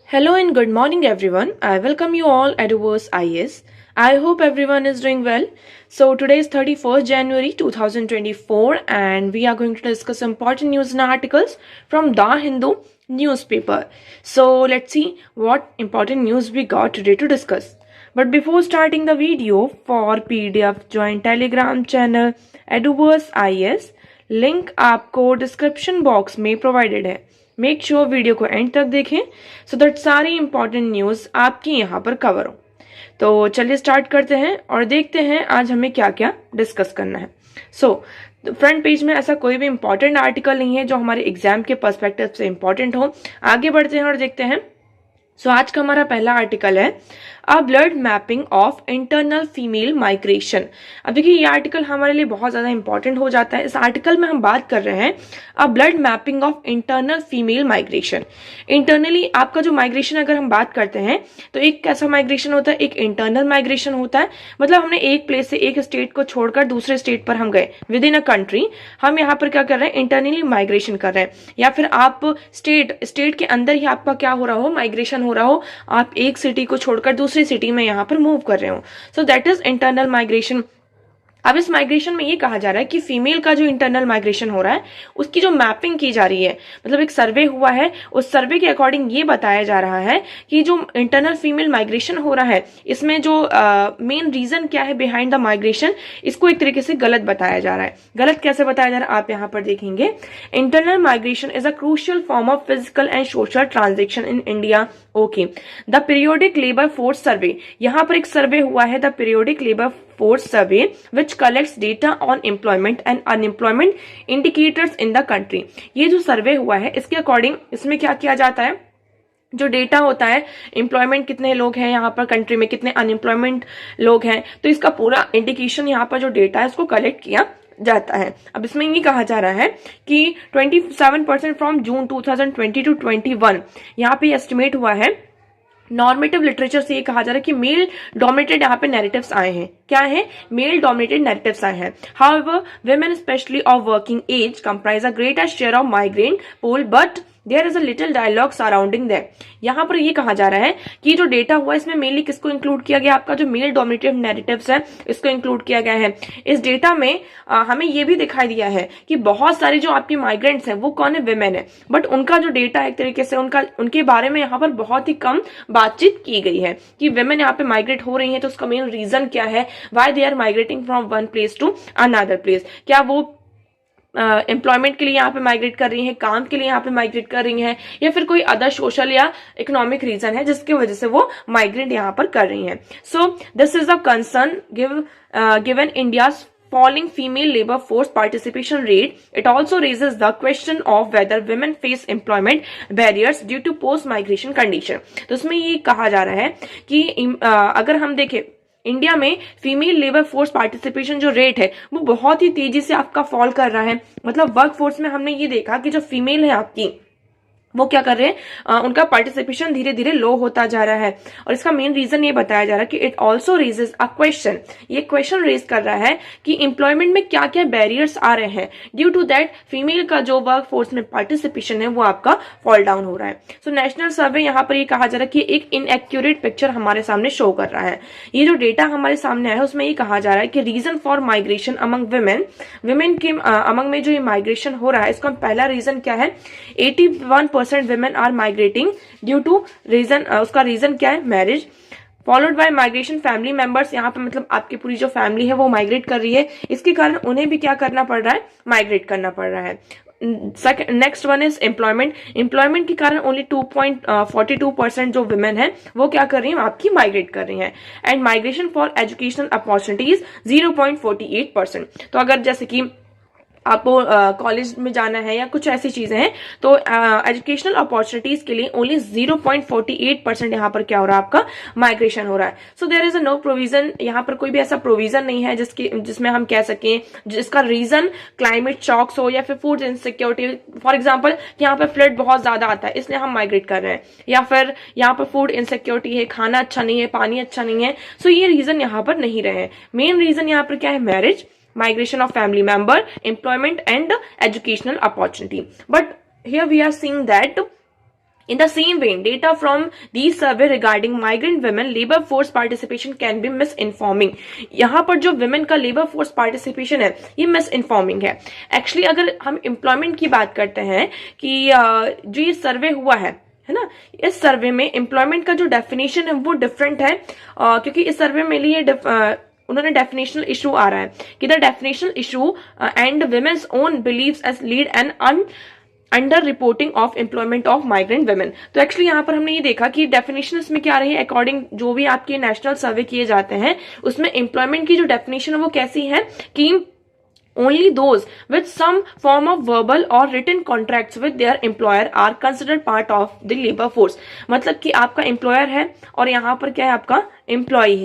Hello and good morning, everyone. I welcome you all at Verse IS. I hope everyone is doing well. So, today is 31st January 2024, and we are going to discuss important news and articles from The Hindu newspaper. So, let's see what important news we got today to discuss. But before starting the video, for PDF join Telegram channel Eduverse IS, link आपको description box में provided है. Make sure video को and तक देखें so that सारी important news आपकी यहाँ पर कवर हो. तो चलिए स्टार्ट करते हैं और देखते हैं आज हमें क्या क्या डिस्कस करना है. सो फ्रंट पेज में ऐसा कोई भी इंपॉर्टेंट आर्टिकल नहीं है जो हमारे एग्जाम के पर्सपेक्टिव से इंपॉर्टेंट हो. आगे बढ़ते हैं और देखते हैं. सो आज का हमारा पहला आर्टिकल है अ blood mapping of internal female migration. अब देखिए ये आर्टिकल हमारे लिए बहुत ज्यादा इंपॉर्टेंट हो जाता है. इस आर्टिकल में हम बात कर रहे हैं अ blood mapping of internal female migration. Internally आपका जो माइग्रेशन अगर हम बात करते हैं तो एक कैसा माइग्रेशन होता है, एक इंटरनल माइग्रेशन होता है. मतलब हमने एक प्लेस से एक स्टेट को छोड़कर दूसरे स्टेट पर हम गए विद इन अ कंट्री. हम यहाँ पर क्या कर रहे हैं, इंटरनली माइग्रेशन कर रहे हैं. या फिर आप स्टेट के अंदर ही आपका क्या हो रहा हो, माइग्रेशन हो रहा हो. आप एक सिटी को छोड़कर दूसरी सिटी में यहां पर मूव कर रहे हो. So that is internal migration. अब इस माइग्रेशन में ये कहा जा रहा है कि फीमेल का जो इंटरनल माइग्रेशन हो रहा है उसकी जो मैपिंग की जा रही है, मतलब एक सर्वे हुआ है, उस सर्वे के अकॉर्डिंग ये बताया जा रहा है कि जो इंटरनल फीमेल माइग्रेशन हो रहा है इसमें जो मेन रीजन क्या है बिहाइंड द माइग्रेशन, इसको एक तरीके से गलत बताया जा रहा है. गलत कैसे बताया जा रहा है आप यहाँ पर देखेंगे. Internal migration is a crucial form of physical and social transaction in India. Okay, the periodic labour force survey, यहाँ पर एक सर्वे हुआ है the periodic labour force survey which collects data on employment and unemployment indicators in the country. ये जो सर्वे हुआ है इसके अकॉर्डिंग इसमें क्या किया जाता है, जो डेटा होता है एम्प्लॉयमेंट कितने लोग हैं यहाँ पर कंट्री में, कितने अनएम्प्लॉयमेंट लोग हैं, तो इसका पूरा इंडिकेशन यहाँ पर जो डेटा है उसको कलेक्ट किया जाता है. अब इसमें ये कहा जा रहा है कि 27% फ्रॉम जून 2020 टू 21 यहाँ पे एस्टिमेट हुआ है. नॉर्मेटिव लिटरेचर से ये कहा जा रहा है कि मेल डोमिनेटेड यहाँ पे नैरेटिव्स आए हैं. क्या है, मेल डोमिनेटेड नैरेटिव्स आए हैं. However women specially of working age comprise a greater share of migrant pool but there is a little dialogue surrounding that. यहाँ पर ये कहा जा रहा है कि जो डेटा हुआ इसमें मेनली किसको इंक्लूड किया गया, आपका जो मेल डोमिनेटेड नैरेटिव्स है इसको इंक्लूड किया गया है. इस डेटा में हमें ये भी दिखाई दिया है कि बहुत सारे जो आपके माइग्रेंट्स हैं वो कौन है, विमेन है, बट उनका जो डेटा है एक तरीके से उनके बारे में यहाँ पर बहुत ही कम बातचीत की गई है कि विमेन यहाँ पे माइग्रेट हो रही है तो उसका मेन रीजन क्या है, why they are migrating from one place to another place. क्या वो एम्प्लॉयमेंट के लिए यहाँ पे माइग्रेट कर रही हैं, काम के लिए यहाँ पे माइग्रेट कर रही हैं, या फिर कोई अदर सोशल या इकोनॉमिक रीजन है जिसकी वजह से वो माइग्रेट यहाँ पर कर रही हैं. सो this is a concern given India's falling female labor force participation rate. It also raises the question of whether women face employment barriers due to post migration condition. तो उसमें ये कहा जा रहा है कि अगर हम देखें इंडिया में फीमेल लेबर फोर्स पार्टिसिपेशन जो रेट है वो बहुत ही तेजी से आपका फॉल कर रहा है. मतलब वर्क फोर्स में हमने ये देखा कि जो फीमेल है आपकी वो क्या कर रहे हैं, उनका पार्टिसिपेशन धीरे धीरे लो होता जा रहा है. और इसका मेन रीजन ये बताया जा रहा है कि it also raises a question, ये क्वेश्चन रेज कर रहा है कि एम्प्लॉयमेंट में क्या क्या बैरियर्स आ रहे हैं ड्यू टू दैट फीमेल का जो वर्क फोर्स में पार्टिसिपेशन है वो आपका फॉल डाउन हो रहा है. सो नेशनल सर्वे यहाँ पर ये कहा जा रहा है कि एक इनएक्यूरेट पिक्चर हमारे सामने शो कर रहा है. ये जो डेटा हमारे सामने आया है उसमें ये कहा जा रहा है कि reason for migration among women के अमंग में जो ये माइग्रेशन हो रहा है इसका पहला रीजन क्या है, 81% women are migrating due to reason, उसका रीजन क्या है, marriage, followed by migration family members. यहाँ पे मतलब आपकी पूरी जो फैमिली है वो माइग्रेट कर रही है, इसके कारण उन्हें भी क्या करना पड़ रहा है, माइग्रेट करना पड़ रहा है. Next one is employment. Employment के कारण ओनली 2.42% जो विमेन है वो क्या कर रही है, आपकी माइग्रेट कर रही हैं. And migration for educational opportunities 0.48%. तो अगर जैसे कि आपको कॉलेज में जाना है या कुछ ऐसी चीजें हैं तो एजुकेशनल अपॉर्चुनिटीज के लिए ओनली 0.48% यहाँ पर क्या हो रहा है, आपका माइग्रेशन हो रहा है. So there is a no provision, यहाँ पर कोई भी ऐसा प्रोविजन नहीं है जिसमें हम कह सकें जिसका रीजन क्लाइमेट शॉक्स हो या फिर फूड इनसिक्योरिटी. फॉर एग्जाम्पल यहाँ पर फ्लड बहुत ज्यादा आता है इसलिए हम माइग्रेट कर रहे हैं, या फिर यहाँ पर फूड इनसिक्योरिटी है, खाना अच्छा नहीं है, पानी अच्छा नहीं है. सो ये रीजन यहाँ पर नहीं रहे. मेन रीजन यहाँ पर क्या है, marriage, migration of family member, employment and educational opportunity. But here we are seeing that In the same vein, data from these survey regarding migrant women labor force participation can be misinforming. यहाँ पर जो women का labor force participation है ये misinforming है. Actually अगर हम employment की बात करते हैं कि जो ये सर्वे हुआ है ना, इस सर्वे में एम्प्लॉयमेंट का जो डेफिनेशन है वो डिफरेंट है, क्योंकि इस सर्वे में लिए उन्होंने डेफिनेशनल इशू आ रहा है कि the definitional issue and women's own beliefs as lead and under reporting of employment of migrant women. तो एक्चुअली यहाँ पर हमने ये देखा कि डेफिनेशन इसमें क्या रही है, अकॉर्डिंग जो भी आपके नेशनल सर्वे किए जाते हैं उसमें एम्प्लॉयमेंट की जो डेफिनेशन है वो कैसी है कि only those with some form of verbal or written contracts with their employer are considered part of the labor force. मतलब कि आपका एम्प्लॉयर है और यहाँ पर क्या है, आपका एम्प्लॉय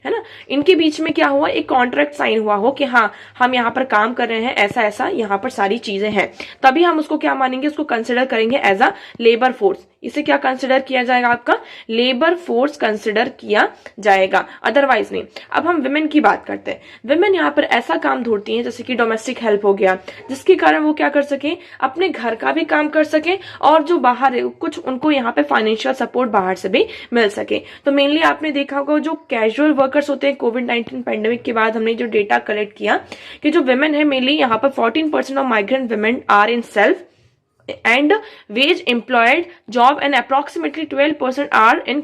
है ना, इनके बीच में क्या हुआ, एक कॉन्ट्रैक्ट साइन हुआ हो कि हाँ हम यहाँ पर काम कर रहे हैं, ऐसा ऐसा यहाँ पर सारी चीजें हैं, तभी हम उसको क्या मानेंगे, उसको कंसिडर करेंगे एज अ लेबर फोर्स. इसे क्या कंसिडर किया जाएगा, आपका लेबर फोर्स कंसिडर किया जाएगा, अदरवाइज नहीं. अब हम विमेन की बात करते हैं. विमेन यहाँ पर ऐसा काम ढूंढती हैं जैसे कि डोमेस्टिक हेल्प हो गया, जिसके कारण वो क्या कर सके, अपने घर का भी काम कर सके और जो बाहर है कुछ उनको यहाँ पे फाइनेंशियल सपोर्ट बाहर से भी मिल सके. तो मेनली आपने देखा होगा जो कैजुअल वर्कर्स होते हैं, कोविड-19 पेंडेमिक के बाद हमने जो डेटा कलेक्ट किया कि जो विमेन है मेनली यहाँ पर 14% of migrant women are in self and wage employed job and approximately 12% are in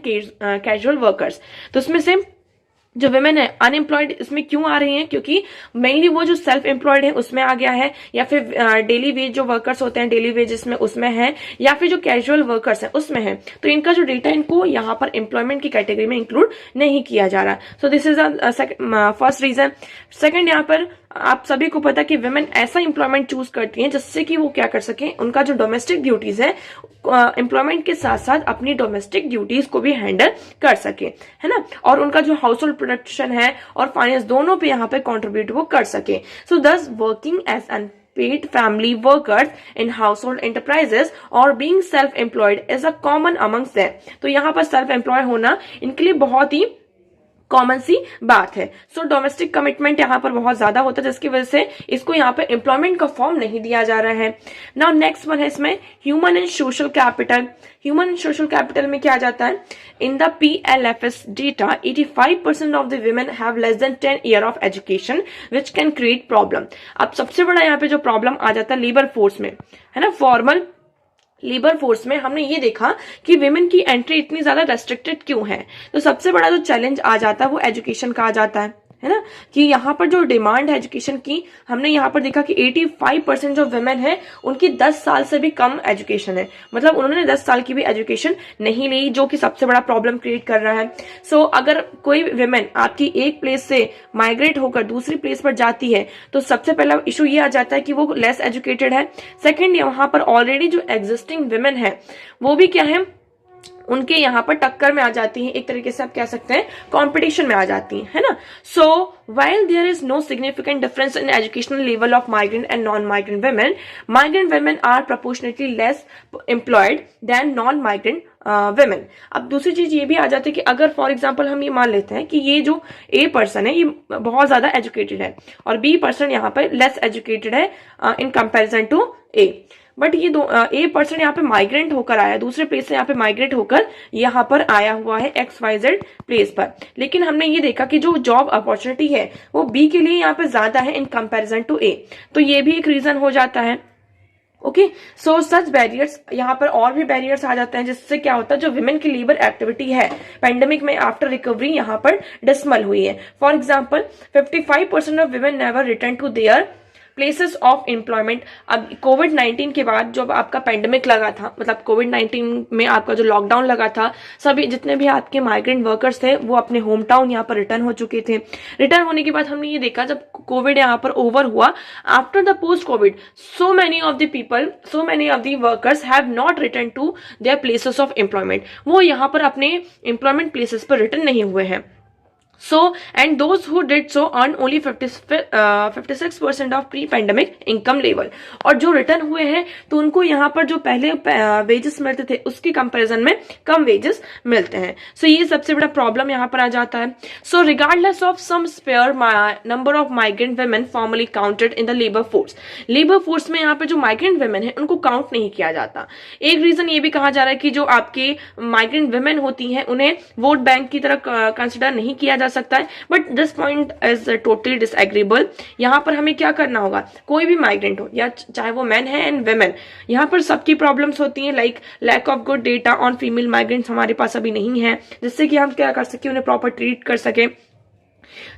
casual workers. तो उसमें से जो विमेन है अनएम्प्लॉयड इसमें क्यों आ रही हैं, क्योंकि मेनली वो जो सेल्फ एम्प्लॉयड है उसमें आ गया है, या फिर डेली वेज जो वर्कर्स होते हैं डेली वेजेस में उसमें है, या फिर जो कैजुअल वर्कर्स हैं उसमें है. तो इनका जो डेटा इनको यहाँ पर एम्प्लॉयमेंट की कैटेगरी में इंक्लूड नहीं किया जा रहा. So this is first reason. Second, यहाँ पर आप सभी को पता कि विमेन ऐसा एम्प्लॉयमेंट चूज करती हैं जिससे कि वो क्या कर सके, उनका जो डोमेस्टिक ड्यूटीज है एम्प्लॉयमेंट के साथ साथ अपनी डोमेस्टिक ड्यूटीज को भी हैंडल कर सके, है ना, और उनका जो हाउस होल्ड प्रोडक्शन है और फाइनेंस दोनों पे यहाँ पे कंट्रीब्यूट वो कर सके. So this working age unpaid family workers in household enterprises or being self-employed is a common amongst them. तो यहाँ पर सेल्फ एम्प्लॉय होना इनके लिए बहुत ही कॉमन सी बात है. सो डोमेस्टिक कमिटमेंट यहाँ पर बहुत ज्यादा होता है जिसकी वजह से इसको यहाँ पे एम्प्लॉयमेंट का फॉर्म नहीं दिया जा रहा है. नाउ नेक्स्ट वन है इसमें human and social capital. Human and social capital में क्या आ जाता है, in the PLFS data 85% of the women have less than 10 year of education which can create problem. अब सबसे बड़ा यहाँ पे जो प्रॉब्लम आ जाता है लेबर फोर्स में, है ना, फॉर्मल लेबर फोर्स में हमने ये देखा कि विमेन की एंट्री इतनी ज्यादा रेस्ट्रिक्टेड क्यों है. तो सबसे बड़ा जो चैलेंज आ जाता है वो एजुकेशन का आ जाता है ना, कि यहाँ पर जो डिमांड है एजुकेशन की, हमने यहाँ पर देखा कि 85% जो विमेन है उनकी 10 साल से भी कम एजुकेशन है, मतलब उन्होंने 10 साल की भी एजुकेशन नहीं ली, जो कि सबसे बड़ा प्रॉब्लम क्रिएट कर रहा है. सो अगर कोई विमेन आपकी एक प्लेस से माइग्रेट होकर दूसरी प्लेस पर जाती है तो सबसे पहला इशू ये आ जाता है कि वो लेस एजुकेटेड है. सेकेंड, यहाँ पर ऑलरेडी जो एग्जिस्टिंग विमेन है वो भी क्या है, उनके यहाँ पर टक्कर में आ जाती हैं, एक तरीके से आप कह सकते हैं कंपटीशन में आ जाती हैं, है ना. सो while there is no significant difference in educational level of migrant and non-migrant women, migrant women are proportionately less employed than non-migrant women. अब दूसरी चीज ये भी आ जाती है कि अगर फॉर एग्जांपल हम ये मान लेते हैं कि ये जो ए पर्सन है ये बहुत ज्यादा एजुकेटेड है और बी पर्सन यहाँ पर लेस एजुकेटेड है in comparison to A, but ये दो ए पर्सन यहाँ पे माइग्रेंट होकर आया, दूसरे प्लेस से यहाँ पे माइग्रेट होकर यहाँ पर आया हुआ है XYZ प्लेस पर, लेकिन हमने ये देखा कि जो जॉब अपॉर्चुनिटी है वो बी के लिए यहाँ पे ज्यादा है इन कंपैरिजन टू ए. तो ये भी एक रीजन हो जाता है. ओके, सो सच बैरियर्स, यहाँ पर और भी बैरियर्स आ जाते हैं जिससे क्या होता है, जो विमेन की लेबर एक्टिविटी है पेंडेमिक में आफ्टर रिकवरी यहाँ पर डिसमल हुई है. For example 55% of women never return to their places of employment. अब कोविड-19 के बाद जब आपका पेंडेमिक लगा था, मतलब कोविड-19 में आपका जो लॉकडाउन लगा था, सभी जितने भी आपके माइग्रेंट वर्कर्स थे वो अपने होम टाउन यहाँ पर रिटर्न हो चुके थे. रिटर्न होने के बाद हमने ये देखा जब कोविड यहाँ पर ओवर हुआ, after the post Covid so many of the workers have not return to their places of employment. वो यहाँ पर अपने एम्प्लॉयमेंट प्लेसेस पर रिटर्न नहीं हुए हैं. So and those who did so earn only 56% of pre pandemic income level. और जो रिटर्न हुए हैं तो उनको यहाँ पर जो पहले वेजेस मिलते थे उसके कंपैरिजन में कम वेजेस मिलते हैं। सो ये सबसे बड़ा प्रॉब्लम यहाँ पर आ जाता है। So regardless of some spare number of migrant women formally counted in the labour force में यहाँ पे जो माइग्रेंट वुमेन है उनको काउंट नहीं किया जाता। एक रीजन ये भी कहा जा रहा है कि जो आपके माइग्रेंट वुमेन होती हैं उन्हें वोट बैंक की तरह कंसिडर नहीं किया जा सकता है। But this point is totally disagreeable. यहाँ पर हमें क्या करना होगा, कोई भी माइग्रेंट हो या चाहे वो मैन है एंड वेमेन, यहाँ पर सबकी प्रॉब्लम्स होती हैं। Like lack of good data on female migrants हमारे पास अभी नहीं है, जिससे कि हम क्या कर सके, उन्हें प्रॉपर ट्रीट कर सके।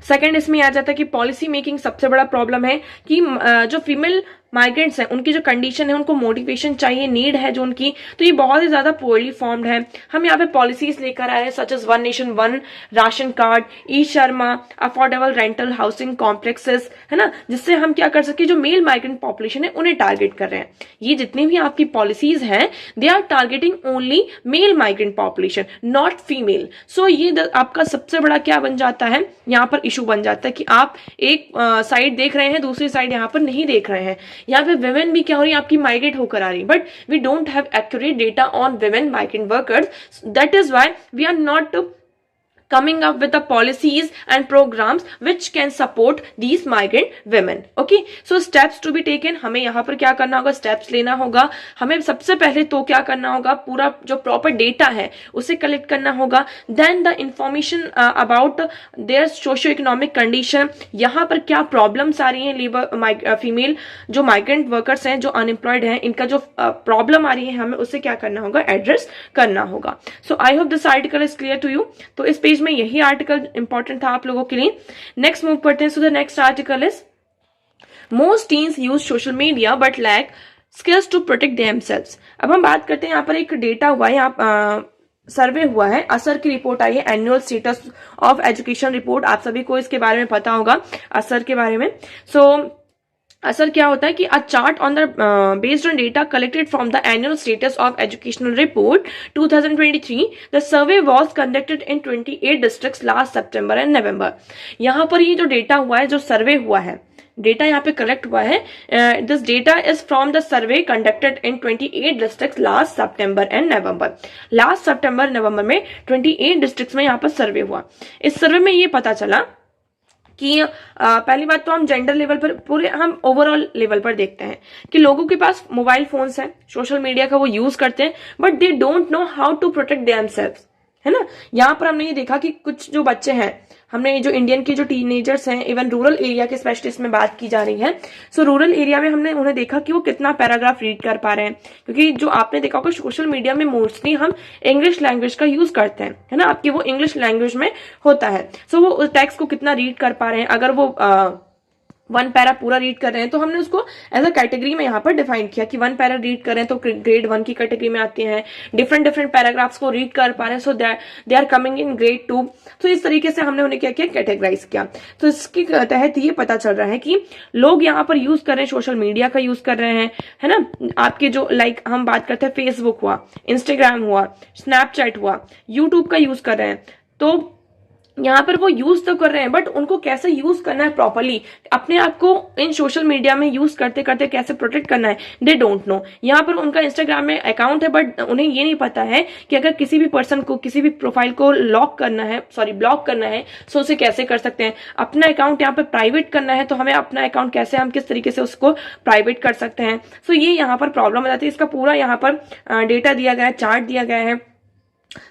सेकंड इसमें आ जाता है कि पॉलिसी मेकिंग सबसे बड़ा प्रॉब्लम है कि जो फीमेल माइग्रेंट्स हैं उनकी जो कंडीशन है, उनको मोटिवेशन चाहिए, नीड है जो उनकी, तो ये बहुत ही ज्यादा पोअरली फॉर्म्ड है। हम यहाँ पे पॉलिसीज लेकर आए हैं such as one nation one ration card, e Shram, affordable rental housing complexes, है ना, जिससे हम क्या कर सके, जो मेल माइग्रेंट पॉपुलेशन है उन्हें टारगेट कर रहे हैं। ये जितनी भी आपकी पॉलिसीज हैं they are targeting only male migrant population, not female. So ये आपका सबसे बड़ा क्या बन जाता है, यहाँ पर इशू बन जाता है कि आप एक साइड देख रहे हैं, दूसरी साइड यहाँ पर नहीं देख रहे हैं। यहाँ पे विमेन भी क्या हो रही है, आपकी माइग्रेट होकर आ रही, but we don't have accurate data on women migrant workers. That is why we are not coming up with the policies and programs which can support these migrant women. Okay, so steps to be taken, हमें यहाँ पर क्या करना होगा, steps लेना होगा। हमें सबसे पहले तो क्या करना होगा, पूरा जो प्रॉपर डेटा है उसे कलेक्ट करना होगा। Then the information about their socio economic condition, यहाँ पर क्या प्रॉब्लम्स आ रही हैं लेबर फीमेल जो माइग्रेंट वर्कर्स हैं, जो अनएम्प्लॉयड हैं, इनका जो प्रॉब्लम आ रही है हमें उसे क्या करना होगा, एड्रेस करना होगा। So I hope this article is clear to you. तो इस पेज में यही आर्टिकल इंपॉर्टेंट था आप लोगों के लिए। नेक्स्ट मूव करते हैं। So the next article is most teens use social media but lack skills to protect themselves. अब हम बात करते हैं, यहाँ पर एक डेटा हुआ है, यहाँ सर्वे हुआ है, असर की रिपोर्ट आई है, annual status of education report. आप सभी को इसके बारे में पता होगा, असर के बारे में। सो असर क्या होता है कि अ chart on the based on data collected from the annual status of educational report 2023, the survey was conducted in 28 districts last September and नवंबर। यहाँ पर ये जो डेटा हुआ है, जो सर्वे हुआ है, डेटा यहाँ पे कलेक्ट हुआ है, this data is from the survey conducted in 28 districts last September and November. Last सितंबर नवंबर में 28 डिस्ट्रिक्ट्स में यहाँ पर सर्वे हुआ। इस सर्वे में ये पता चला कि पहली बात तो हम जेंडर लेवल पर, पूरे हम ओवरऑल लेवल पर देखते हैं कि लोगों के पास मोबाइल फोन्स हैं, सोशल मीडिया का वो यूज करते हैं, but they don't know how to protect themselves, है ना। यहाँ पर हमने ये देखा कि कुछ जो बच्चे हैं, हमने जो इंडियन के जो टीनेजर्स हैं, इवन रूरल एरिया के स्पेशलिस्ट में बात की जा रही है। सो रूरल एरिया में हमने उन्हें देखा कि वो कितना पैराग्राफ रीड कर पा रहे हैं, क्योंकि जो आपने देखा होगा सोशल मीडिया में मोस्टली हम इंग्लिश लैंग्वेज का यूज करते हैं, है ना, आपकी वो इंग्लिश लैंग्वेज में होता है। सो वो टेक्स्ट को कितना रीड कर पा रहे हैं, अगर वो वन पैरा पूरा रीड कर रहे हैं तो हमने उसको एज अ कैटेगरी में यहाँ पर डिफाइन किया कि वन पैरा रीड कर रहे हैं तो ग्रेड 1 की कैटेगरी में आते हैं, डिफरेंट पैराग्राफ्स को रीड कर पा रहे हैं, so they are coming in grade 2। तो इस तरीके से हमने उन्हें क्या किया, कैटेगराइज किया। तो इसके तहत ये पता चल रहा है कि लोग यहाँ पर यूज कर रहे हैं, सोशल मीडिया का यूज कर रहे हैं, है ना। आपके जो लाइक हम बात करते हैं, फेसबुक हुआ, इंस्टाग्राम हुआ, स्नैपचैट हुआ, यूट्यूब का यूज कर रहे हैं। तो यहाँ पर वो यूज तो कर रहे हैं, बट उनको कैसे यूज करना है प्रॉपरली, अपने आप को इन सोशल मीडिया में यूज करते करते कैसे प्रोटेक्ट करना है, दे डोंट नो। यहाँ पर उनका इंस्टाग्राम में अकाउंट है, बट उन्हें ये नहीं पता है कि अगर किसी भी पर्सन को, किसी भी प्रोफाइल को ब्लॉक करना है, सो उसे कैसे कर सकते हैं। अपना अकाउंट यहाँ पर प्राइवेट करना है, तो हमें अपना अकाउंट कैसे, हम किस तरीके से उसको प्राइवेट कर सकते हैं। सो ये यहाँ पर प्रॉब्लम आ जाती है। इसका पूरा यहाँ पर डेटा दिया गया है, चार्ट दिया गया है।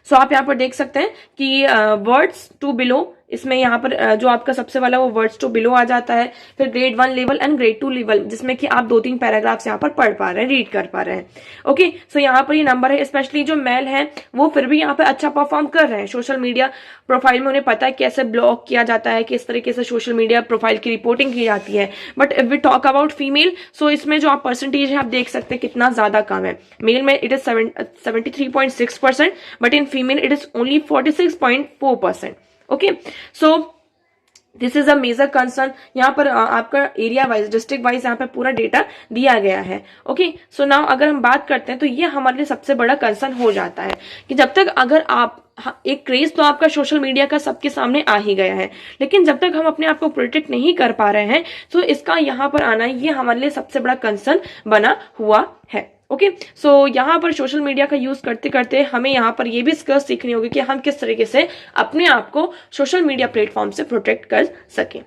सो आप यहाँ पर देख सकते हैं कि वर्ड्स टू बिलो, इसमें यहाँ पर जो आपका सबसे वाला वो वर्ड्स टू बिलो आ जाता है, फिर grade 1 level and grade 2 level, जिसमें कि आप 2-3 पैराग्राफ्स यहाँ पर पढ़ पा रहे हैं, रीड कर पा रहे हैं। ओके, सो यहाँ पर ये नंबर है। स्पेशली जो मेल है वो फिर भी यहाँ पे अच्छा परफॉर्म कर रहे हैं सोशल मीडिया प्रोफाइल में, उन्हें पता है कैसे ब्लॉक किया जाता है, किस तरीके से सोशल मीडिया प्रोफाइल की रिपोर्टिंग की जाती है। But if we talk about female, so इसमें जो आप परसेंटेज है आप देख सकते हैं कितना ज्यादा कम है। मेल में it is 73.6%, but in female it is only 46.4%। Okay, so this is a major concern. यहाँ पर आपका एरिया वाइज, डिस्ट्रिक्ट वाइज यहाँ पे पूरा डेटा दिया गया है। ओके, सो नाउ अगर हम बात करते हैं तो ये हमारे लिए सबसे बड़ा कंसर्न हो जाता है कि जब तक अगर आप हाँ, एक क्रेज तो आपका सोशल मीडिया का सबके सामने आ ही गया है, लेकिन जब तक हम अपने आप को प्रोटेक्ट नहीं कर पा रहे हैं तो इसका यहाँ पर आना ये हमारे लिए सबसे बड़ा कंसर्न बना हुआ है। ओके, सो यहाँ पर सोशल मीडिया का यूज करते करते हमें यहाँ पर ये भी स्किल्स सीखनी होगी कि हम किस तरीके से अपने आप को सोशल मीडिया प्लेटफॉर्म से प्रोटेक्ट कर सकें।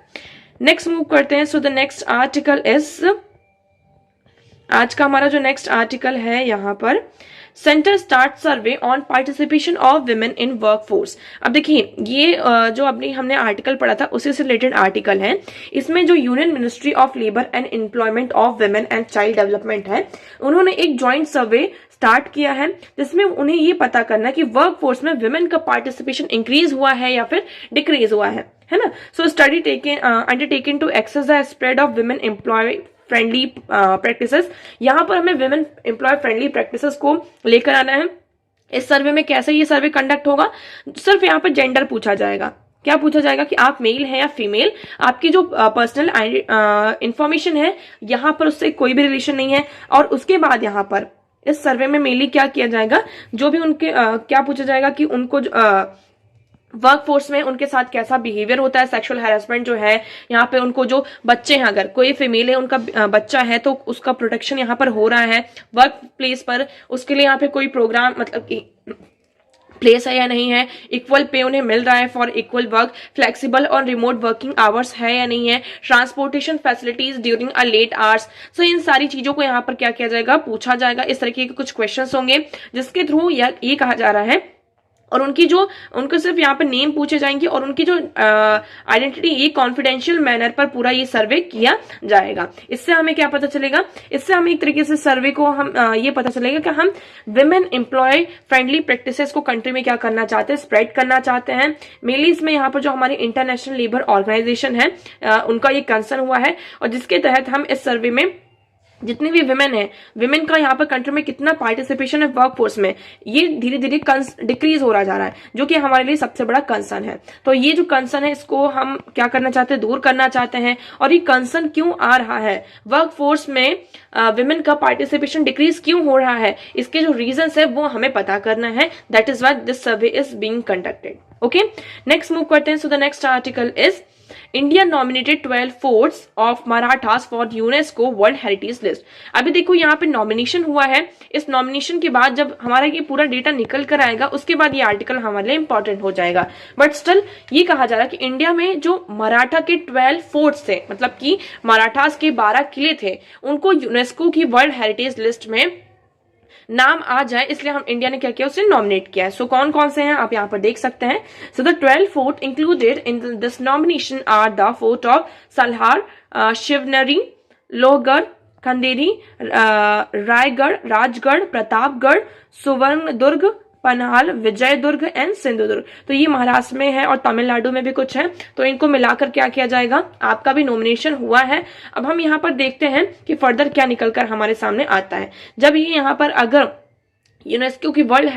नेक्स्ट मूव करते हैं। So the next article is, आज का हमारा जो नेक्स्ट आर्टिकल है यहाँ पर, centre start survey on participation of women in workforce. अब देखिए ये जो अभी हमने आर्टिकल पढ़ा था उसी से रिलेटेड आर्टिकल है। इसमें जो union ministry of labour and employment of women and child development है, उन्होंने एक ज्वाइंट सर्वे स्टार्ट किया है जिसमें उन्हें ये पता करना कि वर्कफोर्स में विमेन का पार्टिसिपेशन इंक्रीज हुआ है या फिर डिक्रीज हुआ है ना। So study taken undertaken to access the spread of women employ friendly practices. यहाँ पर हमें विमेन एम्प्लॉय फ्रेंडली प्रैक्टिसेस को लेकर आना है। इस सर्वे में कैसे ये सर्वे कंडक्ट होगा, सिर्फ यहाँ पर जेंडर पूछा जाएगा। क्या पूछा जाएगा कि आप मेल हैं या फीमेल, आपकी जो पर्सनल इंफॉर्मेशन है यहाँ पर उससे कोई भी रिलेशन नहीं है। और उसके बाद यहाँ पर इस सर्वे में मेनली क्या किया जाएगा, जो भी उनके क्या पूछा जाएगा कि उनको वर्कफोर्स में उनके साथ कैसा बिहेवियर होता है, सेक्सुअल हैरेसमेंट जो है यहाँ पे, उनको जो बच्चे हैं, अगर कोई फीमेल है उनका बच्चा है तो उसका प्रोटेक्शन यहाँ पर हो रहा है वर्क प्लेस पर, उसके लिए यहाँ पे कोई प्रोग्राम मतलब कि प्लेस है या नहीं है, इक्वल पे उन्हें मिल रहा है फॉर इक्वल वर्क, फ्लेक्सिबल और रिमोट वर्किंग आवर्स है या नहीं है, transportation facilities during a late hours. So इन सारी चीजों को यहाँ पर क्या किया जाएगा, पूछा जाएगा। इस तरीके के कुछ क्वेश्चंस होंगे जिसके थ्रू ये कहा जा रहा है, और उनको सिर्फ यहाँ पर नेम पूछे जाएंगे और उनकी जो आइडेंटिटी ये कॉन्फिडेंशियल मैनर पर पूरा ये सर्वे किया जाएगा। इससे हमें क्या पता चलेगा, इससे हमें एक तरीके से सर्वे को हम ये पता चलेगा कि हम विमेन एम्प्लॉय फ्रेंडली प्रैक्टिसेस को कंट्री में क्या करना चाहते हैं, स्प्रेड करना चाहते हैं। मेनली इसमें यहाँ पर जो हमारी इंटरनेशनल लेबर ऑर्गेनाइजेशन है उनका ये कंसर्न हुआ है, और जिसके तहत हम इस सर्वे में जितने भी विमेन है, विमेन का यहाँ पर कंट्री में कितना पार्टिसिपेशन है वर्कफोर्स में, ये धीरे धीरे डिक्रीज हो रहा जा रहा है, जो कि हमारे लिए सबसे बड़ा कंसर्न है। तो ये जो कंसर्न है इसको हम क्या करना चाहते हैं, दूर करना चाहते हैं। और ये कंसर्न क्यों आ रहा है, वर्कफोर्स में विमेन का पार्टिसिपेशन डिक्रीज क्यों हो रहा है, इसके जो रीजन है वो हमें पता करना है। That is why this survey is being conducted. Okay, next move करते हैं। So the next article is, India nominated 12 forts of Marathas for UNESCO world heritage list. अभी देखो यहाँ पे नॉमिनेशन हुआ है, इस नॉमिनेशन के बाद जब हमारा ये पूरा डेटा निकल कर आएगा उसके बाद ये आर्टिकल हमारे लिए इंपॉर्टेंट हो जाएगा। बट स्टिल ये कहा जा रहा है कि इंडिया में जो मराठा के 12 फोर्ट्स थे, मतलब कि मराठास के 12 किले थे, उनको यूनेस्को की वर्ल्ड हेरिटेज लिस्ट में नाम आ जाए, इसलिए हम इंडिया ने क्या किया, उसे नॉमिनेट किया है। सो कौन कौन से हैं आप यहाँ पर देख सकते हैं। So the 12 fort included in this nomination are the fort of Salher, Shivneri, Lohagad, Khanderi, Raigad, Rajgad, Pratapgad, Suvarnadurg, Panhala, Vijaydurg and Sindhudurg. तो ये महाराष्ट्र में है और तमिलनाडु में भी कुछ है, तो इनको मिलाकर क्या किया जाएगा, आपका भी नॉमिनेशन हुआ है। अब हम यहाँ पर देखते हैं कि फर्दर क्या निकलकर हमारे सामने आता है। जब ये यहाँ पर अगर यूनेस्को की वर्ल्ड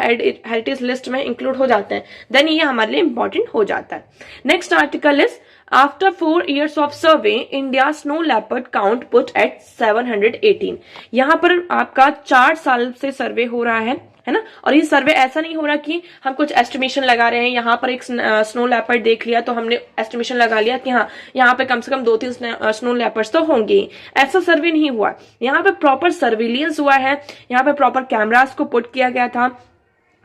हेरिटेज लिस्ट में इंक्लूड हो जाते हैं देन ये हमारे लिए इंपॉर्टेंट हो जाता है। Next article is, after 4 years of survey India snow leopard count put at 718। यहाँ पर आपका 4 साल से सर्वे हो रहा है ना। और ये सर्वे ऐसा नहीं हो रहा कि हम कुछ एस्टिमेशन लगा रहे हैं, यहाँ पर एक स्नो लेपर्ड देख लिया तो हमने एस्टिमेशन लगा लिया कि हाँ यहाँ पे कम से कम 2-3 स्नो लेपर्ड्स तो होंगे ही। ऐसा सर्वे नहीं हुआ, यहाँ पे प्रॉपर सर्विलियंस हुआ है, यहाँ पे प्रॉपर कैमरास को पुट किया गया था,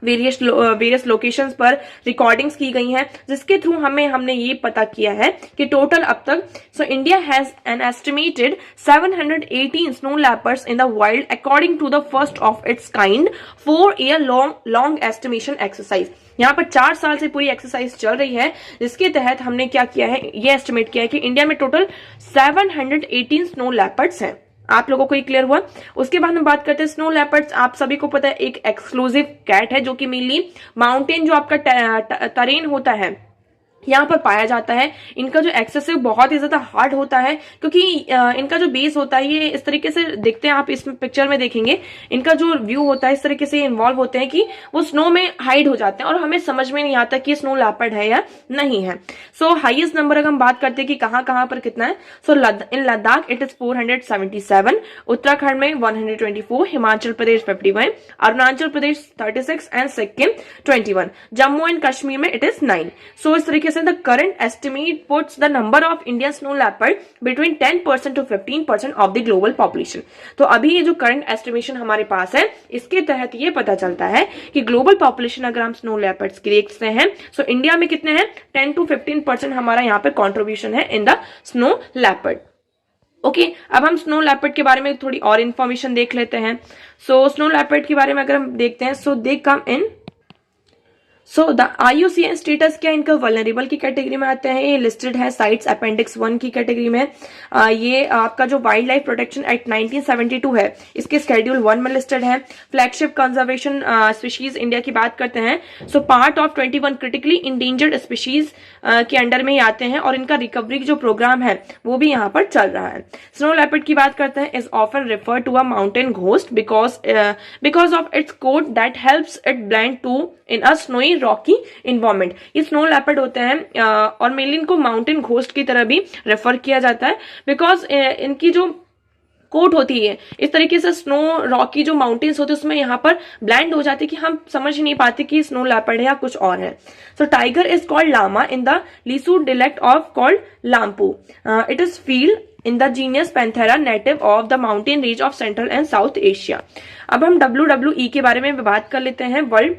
वेरियस लोकेशंस पर रिकॉर्डिंग्स की गई हैं, जिसके थ्रू हमने ये पता किया है कि टोटल अब तक so India has an estimated 718 snow leopards in the wild according to the first of its kind 4 year long estimation exercise. यहाँ पर 4 साल से पूरी एक्सरसाइज चल रही है, जिसके तहत हमने क्या किया है, ये एस्टिमेट किया है कि इंडिया में टोटल 718 स्नो लेपर्ड्स हैं। आप लोगों को ये क्लियर हुआ। उसके बाद हम बात करते हैं स्नो लेपर्ड्स। आप सभी को पता है एक एक्सक्लूसिव कैट है जो कि मेनली माउंटेन जो आपका टरेन होता है यहाँ पर पाया जाता है। इनका जो एक्सेसिव बहुत ही ज्यादा हार्ड होता है, क्योंकि इनका जो बेस होता है ये इस तरीके से दिखते हैं, आप इस पिक्चर में देखेंगे इनका जो व्यू होता है इस तरीके से इन्वॉल्व होते हैं कि वो स्नो में हाइड हो जाते हैं और हमें समझ में नहीं आता कि स्नो लेपर्ड है या नहीं है। सो हाईएस्ट नंबर अगर हम बात करते हैं कि कहाँ पर कितना है, सो इन लद्दाख इट इज 477, उत्तराखंड में 124, हिमाचल प्रदेश 51, अरुणाचल प्रदेश 36 एंड सिक्किम 21, जम्मू एंड कश्मीर में इट इज 9। सो इस तरीके से the current estimate puts the number of Indian snow leopard between 10% to 15% of the global population। तो अभी ये जो करंट एस्टिमेशन हमारे पास है इसके तहत ये पता चलता है कि ग्लोबल पॉपुलेशन अगर हम स्नो लेपर्ड्स की देखते हैं, सो इंडिया में कितने हैं, 10 to 15% हमारा यहाँ पे कॉन्ट्रीब्यूशन है in the snow leopard. Okay, अब हम स्नो लेपर्ड के बारे में थोड़ी और इंफॉर्मेशन देख लेते हैं। सो स्नो लेपर्ड के बारे में अगर हम देखते हैं, so they come in, so the IUCN status क्या इनका वल्नरेबल की कैटेगरी में आते हैं, ये लिस्टेड है साइट्स अपेंडिक्स 1 की कैटेगरी में। ये आपका जो वाइल्ड लाइफ प्रोटेक्शन एक्ट 1972 है इसके शेड्यूल 1 में लिस्टेड है। फ्लैगशिप कंजर्वेशन स्पीशीज इंडिया की बात करते हैं, so part of 21 critically endangered species के अंडर में ही आते हैं और इनका रिकवरी जो प्रोग्राम है वो भी यहाँ पर चल रहा है। स्नो लेपर्ड की बात करते हैं, is often refer to a mountain ghost because of its coat that helps it blend to in a snowy rocky environment. ये स्नो लेपर्ड होते हैं और मेनली इनको माउंटेन घोस्ट की तरह भी रेफर किया जाता है, बिकॉज इनकी जो कोट होती है इस तरीके से स्नो रॉकी जो माउंटेन्स होते हैं उसमें यहाँ पर ब्लेंड हो जाती है कि हम समझ ही नहीं पाते कि स्नो लेपर्ड है या कुछ और है। So tiger is called lama in the Lisu dialect of called lampu. It is felid in the genus Panthera native of the mountain range of Central and South Asia. अब हम WWE के बारे में बात कर लेते हैं, वर्ल्ड।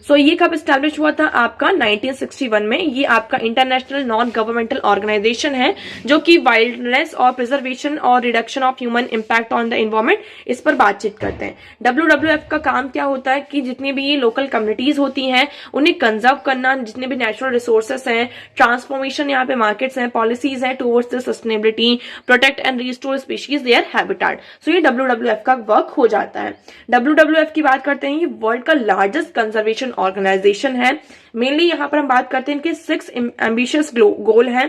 सो ये कब स्टैब्लिश हुआ था आपका 1961 में। ये आपका इंटरनेशनल नॉन गवर्नमेंटल ऑर्गेनाइजेशन है जो कि वाइल्डनेस और प्रिजर्वेशन और reduction of human impact on the environment इस पर बातचीत करते हैं। WWF का काम क्या होता है कि जितनी भी ये लोकल कम्युनिटीज होती हैं उन्हें कंजर्व करना, जितने भी नेचुरल रिसोर्सेस हैं, ट्रांसफॉर्मेशन यहाँ पे मार्केट्स हैं, पॉलिसीज हैं towards the sustainability, protect and restore species their habitat. So ये WWF का वर्क हो जाता है। WWF की बात करते हैं, ये वर्ल्ड का लार्जेस्ट कंजर्वेशन ऑर्गेनाइजेशन है। मेनली यहां पर हम बात करते हैं इनके 6 एम्बिशियस गोल हैं,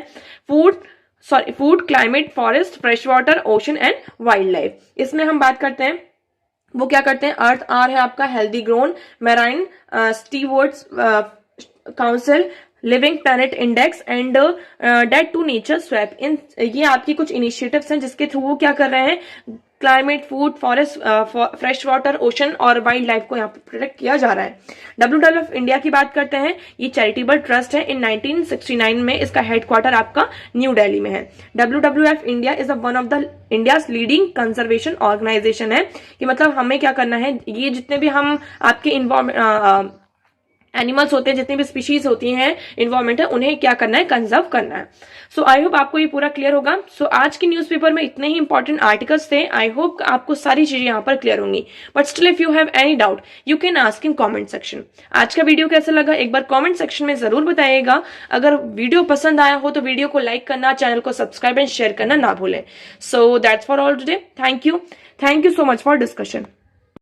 food, climate, forest, fresh water, ocean and wild life. इसमें हम बात करते हैं वो क्या करते हैं, अर्थ आर है आपका Healthy Grown, Marine Stewards Council, Living Planet Index and Debt to Nature Swap. इन ये आपकी कुछ इनिशिएटिव्स हैं जिसके थ्रू वो क्या कर रहे हैं, climate, food, forest, fresh water, ocean और वाइल्ड लाइफ को यहाँ पर प्रोटेक्ट किया जा रहा है। WWF इंडिया की बात करते हैं, ये चैरिटेबल ट्रस्ट है। इन 1969 में इसका हेडक्वार्टर आपका न्यू दिल्ली में है। WWF India is one of the India's leading conservation organisation है, कि मतलब हमें क्या करना है, ये जितने भी हम आपके एनिमल्स होते हैं, जितनी भी स्पीशीज होती हैं, इन्वायरमेंट है, उन्हें क्या करना है, कंजर्व करना है। सो आई होप आपको ये पूरा क्लियर होगा। सो आज की न्यूज़पेपर में इतने ही इंपॉर्टेंट आर्टिकल्स थे। आई होप आपको सारी चीजें यहाँ पर क्लियर होंगी, but still if you have any doubt you can ask in comment section. आज का वीडियो कैसा लगा एक बार कॉमेंट सेक्शन में जरूर बताइएगा। अगर वीडियो पसंद आया हो तो वीडियो को लाइक करना, चैनल को सब्सक्राइब एंड शेयर करना ना भूलें। So that's for all today. Thank you so much for discussion.